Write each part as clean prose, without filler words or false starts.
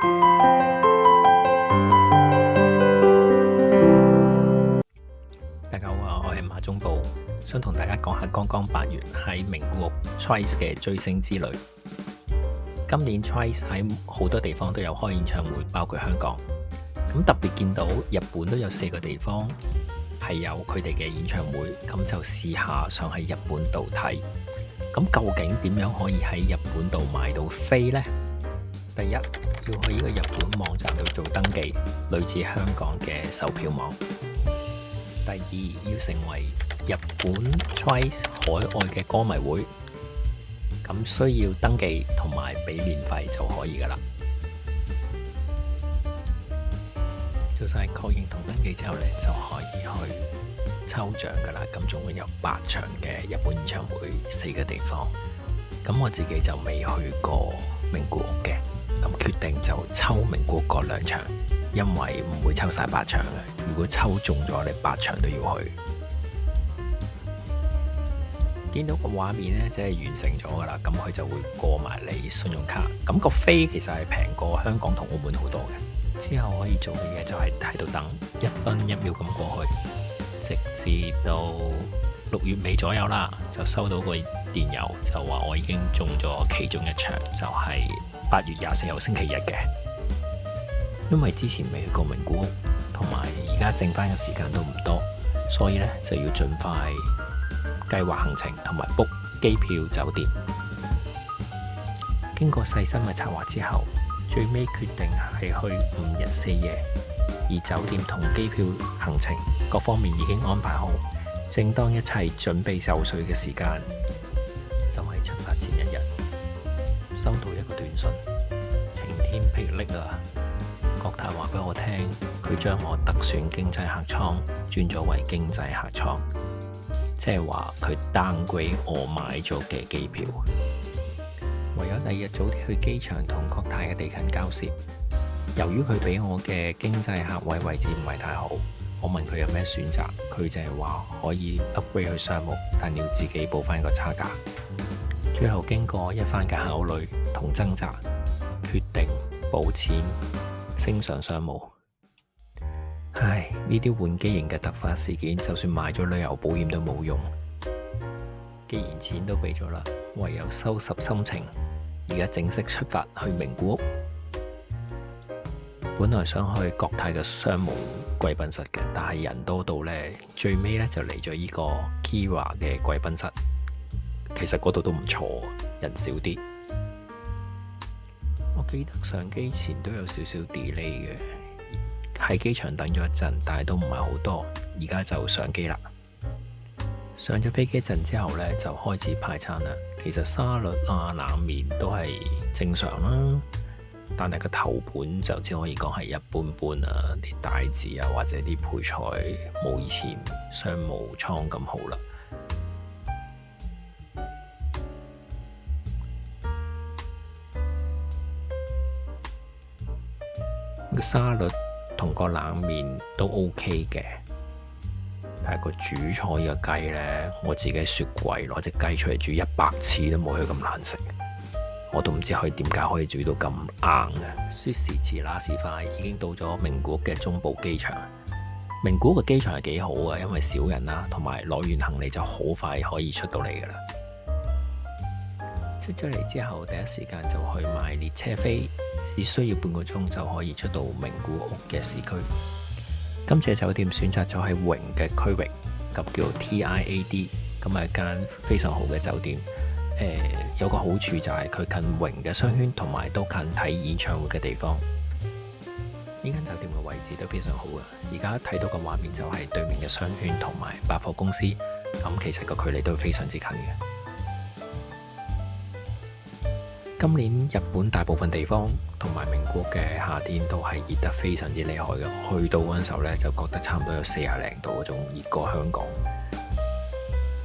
大家好啊，我係馬中寶，想同大家講下剛剛8月喺名古屋 Twice 嘅追星之旅。今年 Twice 喺好多地方都有開演唱會，包括香港。咁特別見到日本都有4個地方係有佢哋嘅演唱會，咁就試下想喺日本度睇。咁究竟點樣可以喺日本度買到飛呢？第一，要去呢個日本網站度做登記，類似香港嘅售票網。第二，要成為日本 Twice 海外嘅歌迷會，咁需要登記同埋俾年費就可以噶啦。做晒確認同登記之後呢，就可以去抽獎噶啦。咁總共有8場嘅日本演唱會，4個地方。咁我自己就未去過名古屋嘅，咁決定就抽名古屋嗰2場，因為唔會抽晒8場嘅。如果抽中咗，你8場都要去。見到個畫面呢，即係完成咗噶啦，咁佢就會過埋你信用卡。咁個飛其實係平過香港同澳門好多嘅。之後可以做嘅嘢就係喺度等1分1秒咁過去，直至到6月尾左右啦，就收到個電郵，就話我已經中咗其中1場，就係8月24號星期日嘅。因為之前未去過名古屋，同埋而家剩翻嘅時間都唔多，所以呢就要盡快計劃行程同埋 book 機票酒店。經過細心嘅策劃之後，最尾決定係去5日4夜，而酒店同機票行程各方面已經安排好。正當一切準備就緒嘅時間，就係出發前1日，收到一個短信：晴天霹靂啊！國泰話俾我聽，佢將我特選經濟客艙轉咗為經濟客艙，即係話佢 downgrade 我買咗嘅機票。唯有第2日早啲去機場同國泰嘅地勤交涉。由於佢俾我嘅經濟客位置唔係太好，我問佢有咩選擇，佢就係話可以 upgrade 去商務，但要自己補翻個差價。最後經過一番嘅考慮同掙扎，決定補錢升上商務。唉，呢啲換機型嘅突發事件，就算買咗旅遊保險都冇用。既然錢都俾咗啦，唯有收拾心情，而家正式出發去名古屋。本來想去國泰嘅商務貴賓室嘅，但係人多到呢，最尾呢就嚟咗呢個 Kira 嘅貴賓室。其實嗰度都唔錯，人少啲。我記得上機前都有少少 delay 嘅，喺機場等咗一陣，但係都唔係好多。而家就上機啦。上咗飛機一陣之後呢，就開始派餐啦。其實沙律啊、冷麵都係正常啦，但係個頭盤就只可以講係一般般啊。啲帶子啊或者啲配菜冇以前商務艙咁好啦。個沙律同個冷麵都 OK 嘅。但係個主菜嘅雞呢，我自己雪櫃攞隻雞出嚟煮100次都冇佢咁難食，我都唔知佢點解可以煮到咁硬嘅。說時遲那時快，已經到咗名古屋嘅中部機場。名古屋嘅機場係幾好嘅，因為少人啦，同埋攞完行李就好快可以出到嚟噶啦。出咗嚟之後，第一時間就去買列車飛，只需要半個鐘就可以出到名古屋嘅市區。今次酒店選擇咗喺榮嘅區域，咁叫 TIAD， 咁係一間非常好嘅酒店。有個好處就係佢近榮嘅商圈，同埋都近睇演唱會嘅地方。呢間酒店嘅位置都非常好嘅。而家睇到個畫面就係對面嘅商圈同埋百貨公司，咁其實個距離都非常之近嘅。今年日本大部分地方同埋名古屋嘅夏天都係熱得非常之厲害嘅，去到嗰陣時候呢，就覺得差唔多有40零度嗰種熱過香港，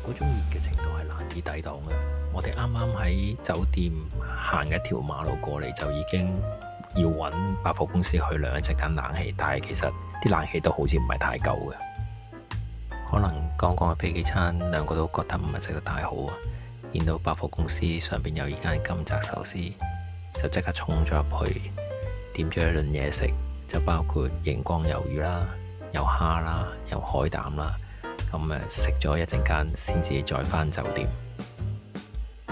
嗰種熱嘅程度係難以抵擋嘅。我哋啱啱喺酒店行一條馬路過嚟，就已經要揾百貨公司去量一隻間冷氣，但係其實啲冷氣都好似唔係太夠嘅。可能剛剛嘅飛機餐兩個都覺得唔係食得太好啊！見到百貨公司上邊有依間金澤壽司，就即刻衝咗入去點咗一輪嘢食，就包括熒光魷魚啦、有蝦啦、有海膽啦。咁食咗一陣間，先至再返酒店。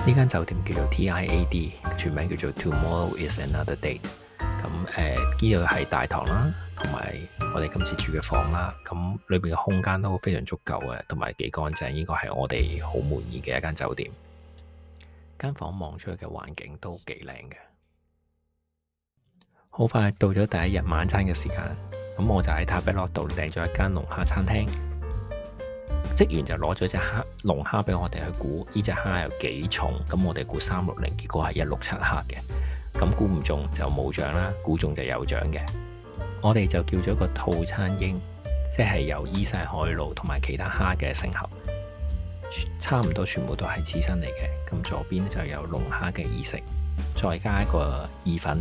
呢間酒店叫做 TIAD， 全名叫做 Tomorrow is Another Date。咁呢度係大堂啦，同埋我哋今次住嘅房啦。咁裏邊嘅空間都非常足夠嘅，同埋幾乾淨。呢個係我哋好滿意嘅一間酒店。間房望出去嘅環境都幾靚嘅。好快到咗第一日晚餐嘅時間，咁我就喺塔比樂度訂咗一間龍蝦餐廳。職員就攞咗隻龍蝦俾我哋去估，呢隻蝦有幾重？咁我哋估360，結果係167克嘅。咁估唔中就冇獎啦，估中就有獎嘅。我哋就叫咗個套餐英，即係有伊勢海鱸同埋其他蝦嘅成盒，差唔多全部都係刺身嚟嘅。咁左邊就有龍蝦嘅意食，再加一個意粉，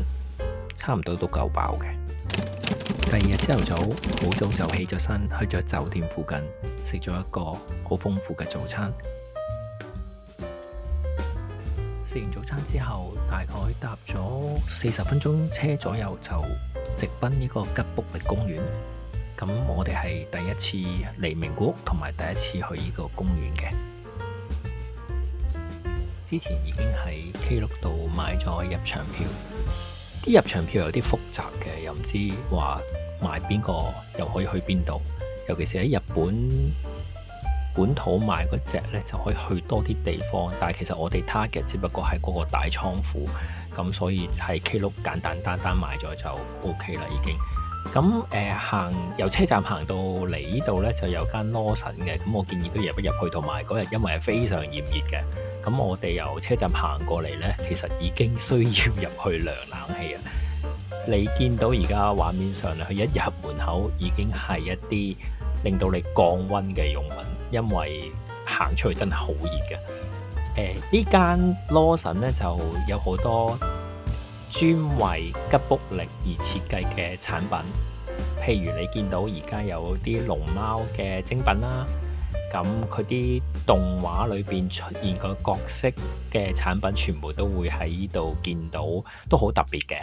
差唔多都夠飽嘅。第二日朝頭早，好早就起咗身，去咗酒店附近食咗一個好豐富嘅早餐。食完早餐之後，大概搭咗40分鐘車左右，就直奔呢個吉卜力公園。咁我哋係第一次嚟名古屋，同埋第一次去呢個公園嘅。之前已經喺 Klook 度買咗入場票，啲入場票有啲複雜嘅，又唔知話買邊個又可以去邊度。尤其是喺日本土買嗰隻呢，就可以去多啲地方。但係其實我哋 target 只不過係嗰個大倉庫，咁所以喺 Klook 簡單買咗就 OK 啦，已經。咁由車站行到嚟呢度呢，就有間 Lawson 嘅，咁我建議都入一入去。同埋嗰日因為係非常炎熱嘅，咁我哋由車站行過嚟呢，其實已經需要入去涼冷氣啊。你見到而家畫面上佢一入門口已經係一啲令到你降溫嘅用品，因為行出去真係好熱嘅。呢間 Lawson 呢就有好多專為吉卜力而設計嘅產品，譬如你見到而家有啲龍貓嘅精品啦，咁佢啲動畫裏邊出現個角色嘅產品，全部都會喺呢度見到，都好特別嘅。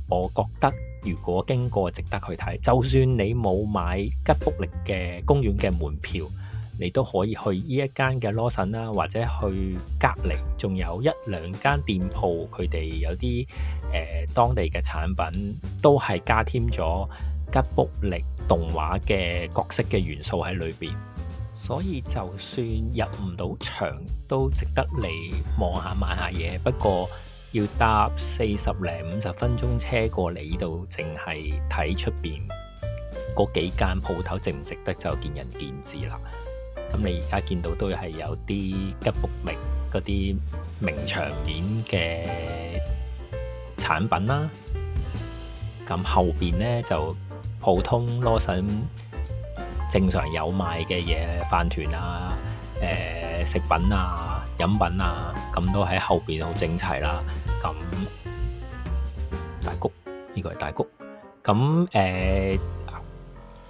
我覺得如果經過值得去睇，就算你冇買吉卜力嘅公園嘅門票，你都可以去呢一間嘅 Lawson 啦，或者去隔離仲有1-2間店鋪，佢哋有啲當地嘅產品都係加添咗吉卜力動畫嘅角色嘅元素喺裏邊，所以就算入唔到場都值得嚟望下買下嘢。不過要搭40-50分鐘車過嚟呢度，淨係睇出邊嗰幾間鋪頭值唔值得就見仁見智啦。咁你而家見到都係有啲吉卜力嗰啲名場面嘅產品啦。咁後邊呢，就普通 Lawson 正常有賣嘅嘢，飯團啊、食品啊、飲品啊，咁都喺後邊好整齊啦。咁大谷呢個係大谷，咁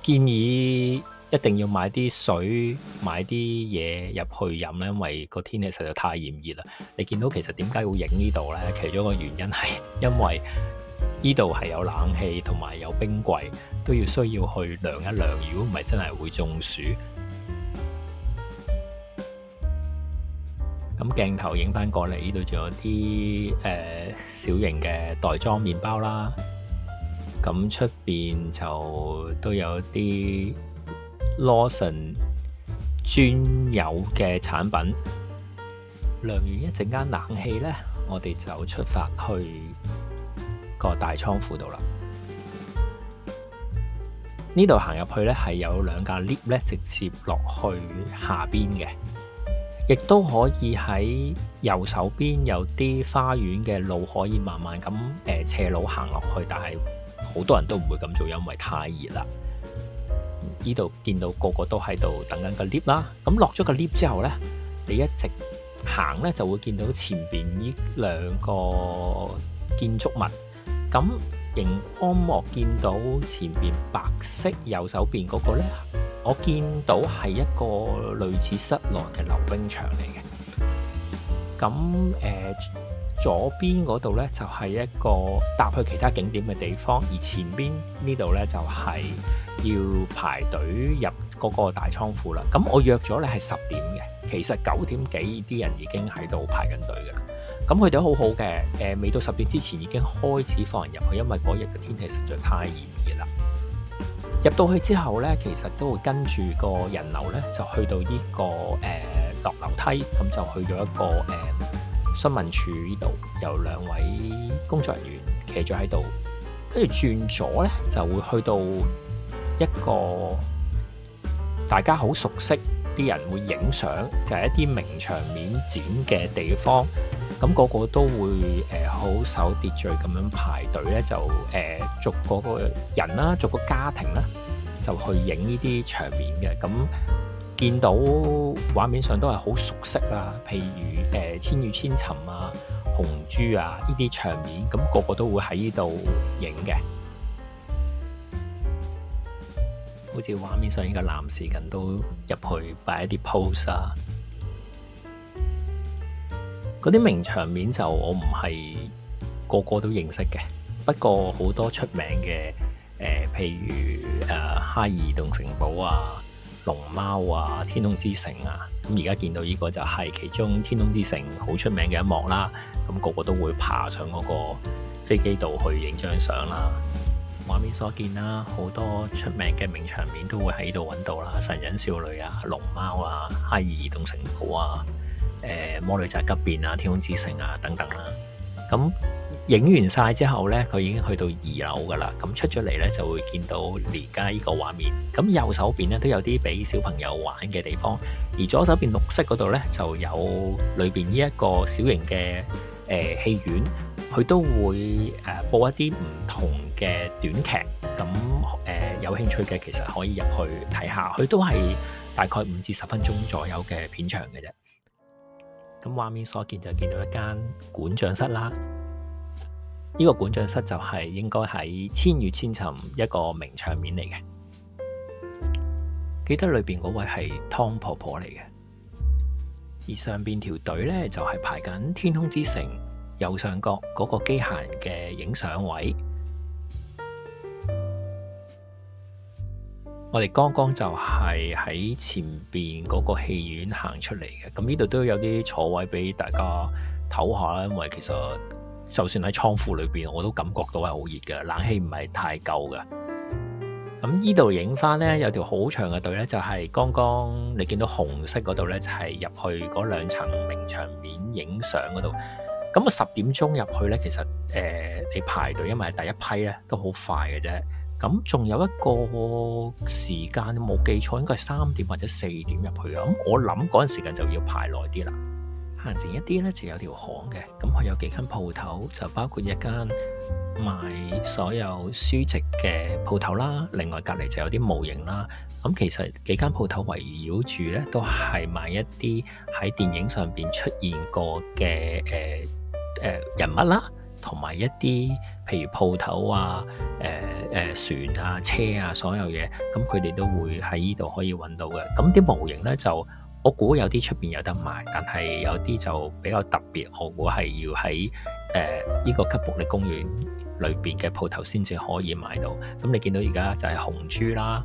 建議一定要買啲水，買啲嘢入去飲咧，因為個天氣實在太炎熱啦。你見到其實點解要影呢度呢？其中一個原因係因為呢度係有冷氣同埋有冰櫃，都要需要去涼一涼。如果唔係，真係會中暑。咁鏡頭影翻過嚟，呢度仲有啲小型嘅袋裝麵包啦。咁出邊就都有啲 Lawson 專有嘅產品。涼完一陣間冷氣呢，我哋就出發去個大倉庫度啦。呢度行入去呢，係有2架 lift 咧，直接落去下邊嘅。亦都可以喺右手邊有啲花園嘅路，可以慢慢咁斜路行落去，但係好多人都唔會咁做，因為太熱啦。呢度見到個個都喺度等緊個 lift 啦。咁落咗個 lift 之後呢，你一直行呢，就會見到前邊呢2個建築物。咁熒光幕見到前邊白色右手邊嗰個呢，我見到係一個類似室內嘅溜冰場嚟嘅。咁左邊嗰度呢，就係一個搭去其他景點嘅地方，而前邊呢度呢，就係要排隊入嗰個大倉庫啦。咁我約咗呢係10點嘅，其實9點幾啲人已經喺度排緊隊嘅啦。咁佢哋都好好嘅，未到10點之前已經開始放人入去，因為嗰日嘅天氣實在太炎熱啦。入到去之後呢，其實都會跟住個人流呢，就去到呢個落樓梯，咁就去咗一個詢問處呢度，有2位工作人員企咗喺度，跟住轉左呢，就會去到一個大家好熟悉，啲人會影相，就係一啲名場面展嘅地方。咁個個都會好守秩序咁樣排隊咧，就逐個人啦，逐個家庭啦，就去影呢啲場面嘅。咁見到畫面上都係好熟悉啦，譬如千與千尋啊、紅豬啊呢啲場面，咁個個都會喺呢度影嘅。好似畫面上呢個男士緊都入去擺一啲 pose 啊。嗰啲名場面就我唔係個個都認識嘅，不過好多出名嘅譬如哈爾移動城堡啊、龍貓啊、天空之城啊，咁而家見到呢個就係其中天空之城好出名嘅一幕啦。咁個個都會爬上嗰個飛機度去影張相啦。畫面所見啦，好多出名嘅名場面都會喺度揾到啦，神隱少女啊、龍貓啊、哈爾移動城堡啊、魔女宅急便啊、天空之城啊等等啦。咁影完晒之後呢，佢已經去到2樓噶啦。咁出咗嚟呢，就會見到而家呢個畫面。咁右手邊呢，都有啲俾小朋友玩嘅地方，而左手邊綠色嗰度呢，就有裏邊呢一個小型嘅戲院，佢都會播一啲唔同嘅短劇。咁有興趣嘅其實可以入去睇下，佢都係大概5至10分鐘左右嘅片長嘅啫。咁畫面所見就見到一間館長室啦，呢個館長室就係應該喺千與千尋一個名場面嚟嘅。記得裏邊嗰位係湯婆婆嚟嘅，而上邊條隊呢，就係排緊天空之城右上角嗰個機械人嘅影相位。我哋剛剛就係喺前邊嗰個戲院行出嚟嘅，咁呢度都有啲坐位俾大家唞下啦。因為其實就算喺倉庫裏邊，我都感覺到係好熱嘅，冷氣唔係太夠嘅。咁呢度影翻呢，有條好長嘅隊呢，就係剛剛你見到紅色嗰度呢，就係入去嗰2層名場面影相嗰度。咁啊10點鐘入去呢，其實你排隊，因為係第一批呢，都好快嘅啫。咁仲有一個時間冇記錯，應該係3點或者4點入去啊。咁我諗嗰陣時間就要排耐啲啦。行前一啲呢，就有條巷嘅，咁佢有幾間鋪頭，就包括一間賣所有書籍嘅鋪頭啦。另外隔離就有啲模型啦。咁其實幾間鋪頭圍繞住呢，都係賣一啲喺電影上邊出現過嘅人物啦，同埋一啲譬如鋪頭啊、船啊、車啊，所有嘢，咁佢哋都會喺呢度可以揾到嘅。咁啲模型呢，就我估有啲出邊有得賣，但係有啲就比較特別，我估係要喺呢個吉卜力公園裏邊嘅鋪頭先至可以買到。咁你見到而家就係紅豬啦，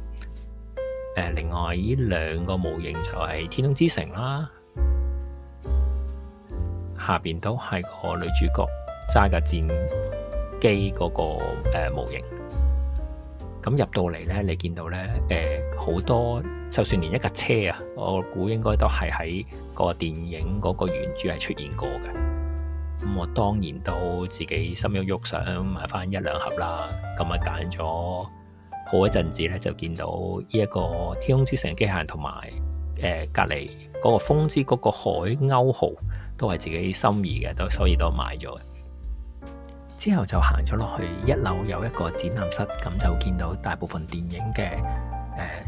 另外呢2個模型就係天空之城啦，下邊都係個女主角揸架戰機嗰個模型。咁入到嚟呢，你見到呢好多，就算連一架車啊，我估應該都係喺個電影嗰個原著係出現過嘅。咁我當然都自己心喐喐想買翻1-2盒啦。咁啊揀咗好一陣子呢，就見到呢一個天空之城機械人同埋隔離嗰個風之嗰個海鷗號都係自己心儀嘅，所以都買咗。之後就行咗落去1樓有一個展覽室，咁就見到大部分電影嘅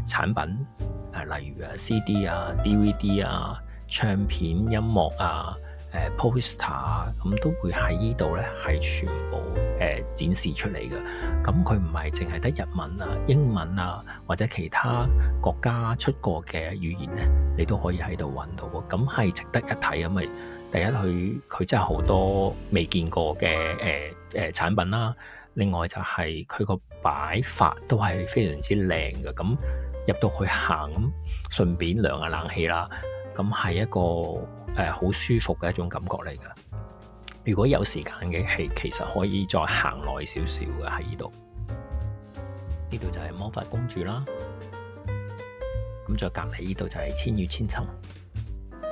產品，例如CD 啊、DVD 啊、唱片、音樂啊、poster 啊，咁都會喺呢度呢係全部展示出嚟嘅。咁佢唔係淨係得日文啊、英文啊或者其他國家出過嘅語言呢，你都可以喺度揾到喎。咁係值得一睇，因為第一，佢真係好多未見過嘅產品啦。另外就係佢個擺法都係非常之靚嘅。咁入到去行，咁順便涼下冷氣啦。咁係一個好舒服嘅一種感覺嚟㗎。如果有時間嘅，係其實可以再行耐少少嘅喺呢度。呢度就係魔法公主啦。咁再隔離呢度就係千與千尋。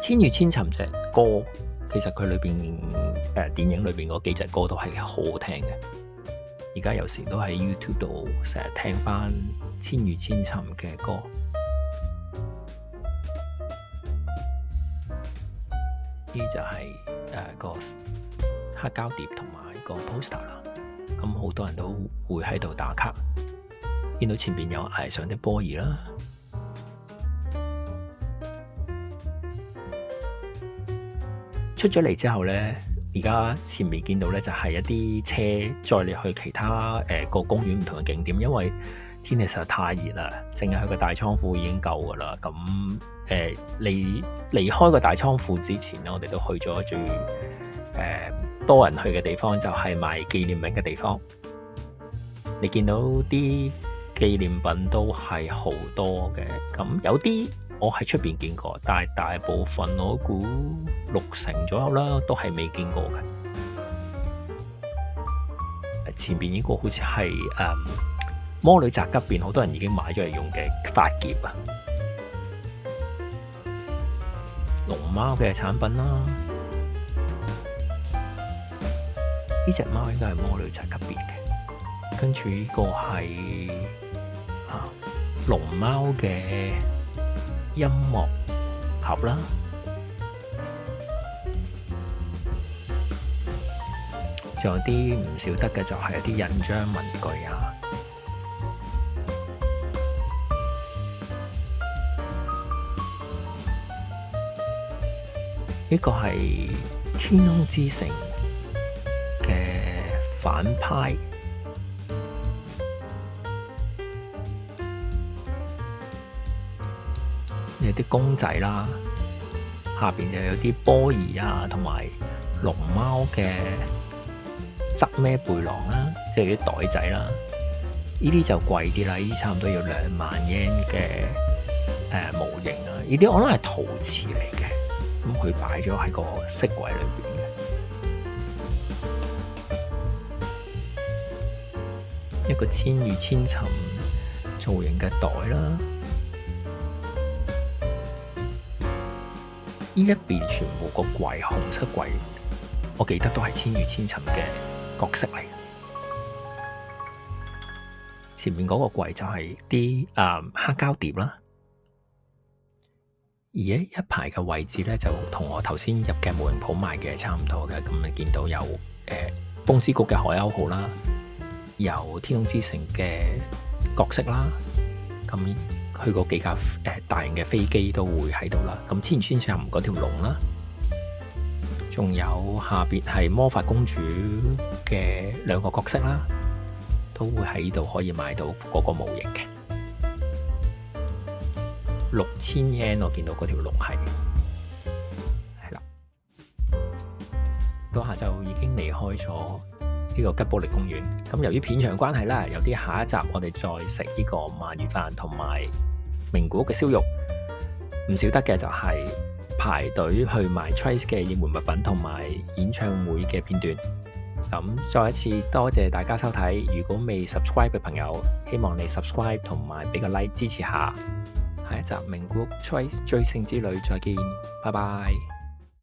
千與千尋隻歌，其實佢裏邊電影裏邊嗰幾隻歌都係好好聽嘅。而家有時都喺 YouTube 度成日聽翻千與千尋嘅歌。呢就係個黑膠碟同埋個 poster 啦。咁好多人都會喺度打卡。見到前面有崖上的波兒啦。出咗嚟之後呢，而家前面見到呢就係一啲車載你去其他個公園唔同嘅景點，因為天氣實在太熱啦，淨係去個大倉庫已經夠噶啦。咁離開個大倉庫之前呢，我哋都去咗最多人去嘅地方，就係賣紀念品嘅地方。你見到啲紀念品都係好多嘅，咁有啲我喺出邊見過，但係大部分我估60%左右啦，都係未見過嘅。前邊呢個好似係魔女宅急便，好多人已經買咗嚟用嘅髮夾啊，龍貓嘅產品啦。呢隻貓應該係魔女宅急便嘅，跟住呢個係龍貓嘅音樂盒啦，仲有啲唔少得嘅就係一啲印章文具啊。呢個係天空之城嘅反派。有啲公仔啦，下邊又有啲波兒啊，同埋龍貓嘅側孭背囊啦，即係啲袋仔啦。呢啲就貴啲啦，呢啲差唔多要2萬yen嘅模型啊。呢啲我諗係陶瓷嚟嘅，咁佢擺咗喺個飾櫃裏邊嘅。一個千與千尋造型嘅袋啦。呢一邊全部個櫃，紅色櫃，我記得都係千與千尋嘅角色嚟。前面嗰個櫃就係啲黑膠碟啦。而一排嘅位置咧，就同我頭先入嘅模型鋪買嘅差唔多嘅。咁你見到有風之谷嘅海鷗號啦，有天空之城嘅角色啦。咁去過幾架大型嘅飛機都會喺度啦。咁千與千尋嗰條龍啦，仲有下邊係魔法公主嘅2個角色啦，都會喺度可以買到嗰個模型嘅。6000yen，我見到嗰條龍係啦。到下晝已經離開咗呢個吉卜力公園。咁由於片場關係啦，有啲下一集我哋再食呢個鰻魚飯同埋名古屋嘅燒肉。唔少得嘅就係排隊去買 Trace 嘅應援物品同埋演唱會嘅片段。咁再一次多謝大家收睇。如果未 subscribe 嘅朋友，希望你 subscribe 同埋俾個 like 支持下。下一集名古屋 Trace 追星之旅再見，拜拜。